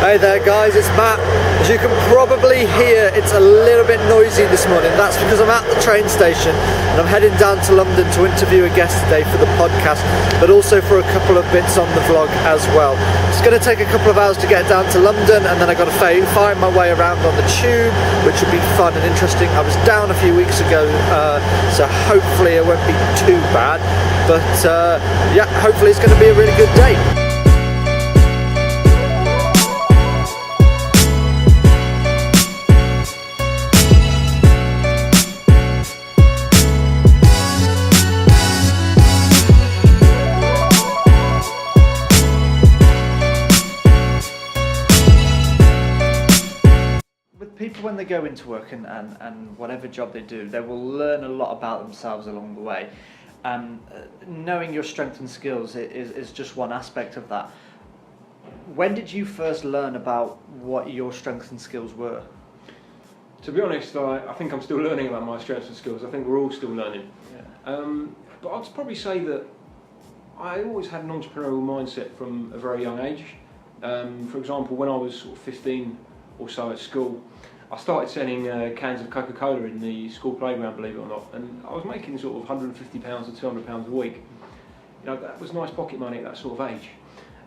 Hey there guys, it's Matt. As you can probably hear, it's a little bit noisy this morning. That's because I'm at the train station and I'm heading down to London to interview a guest today for the podcast, but also for a couple of bits on the vlog as well. It's going to take a couple of hours to get down to London, and then I've got to find my way around on the tube, which will be fun and interesting. I was down a few weeks ago, so hopefully it won't be too bad, but yeah, hopefully it's going to be a really good day. People, when they go into work and whatever job they do, they will learn a lot about themselves along the way. Knowing your strengths and skills is just one aspect of that. When did you first learn about what your strengths and skills were? To be honest, I think I'm still learning about my strengths and skills. I think we're all still learning. Yeah. But I'd probably say that I always had an entrepreneurial mindset from a very young age. For example, when I was sort of 15 or so at school, I started selling cans of Coca-Cola in the school playground, believe it or not, and I was making sort of £150 to £200 a week. You know, that was nice pocket money at that sort of age.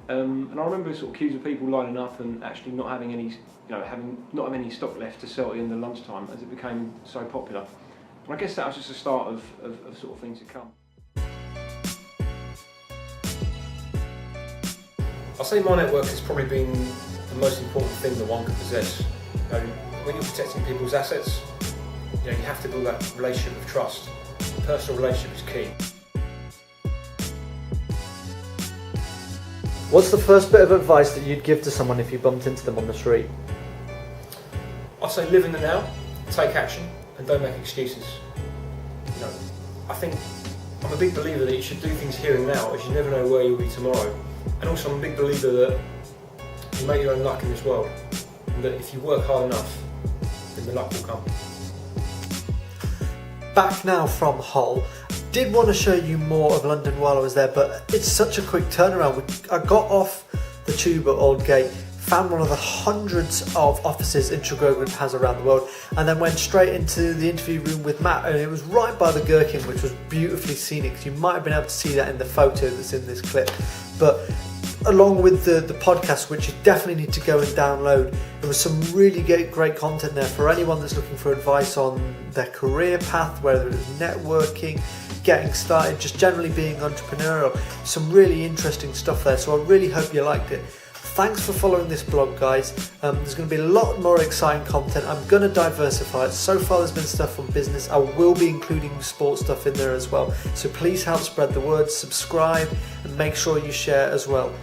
And I remember sort of queues of people lining up and actually not having any, not having any stock left to sell in the lunchtime as it became so popular. And I guess that was just the start of sort of things to come. I'll say my network has probably been the most important thing that one can possess. When you're protecting people's assets, you have to build that relationship of trust. The personal relationship is key. What's the first bit of advice that you'd give to someone if you bumped into them on the street? I'd say live in the now, take action, and don't make excuses. I think I'm a big believer that you should do things here and now, as you never know where you'll be tomorrow. And also I'm a big believer that you make your own luck in this world, and that if you work hard enough, then the luck will come. Back now from Hull. Did want to show you more of London while I was there, but it's such a quick turnaround. I got off the tube at Aldgate, found one of the hundreds of offices Integrogroup has around the world, and then went straight into the interview room with Matt, and it was right by the Gherkin, which was beautifully scenic. You might have been able to see that in the photo that's in this clip, but along with the podcast, which you definitely need to go and download, there was some really great content there for anyone that's looking for advice on their career path, whether it was networking, getting started, just generally being entrepreneurial. Some really interesting stuff there, so I really hope you liked it. Thanks for following this blog, guys. There's going to be a lot more exciting content. I'm going to diversify it. So far there's been stuff on business. I will be including sports stuff in there as well, so please help spread the word, subscribe, and make sure you share as well.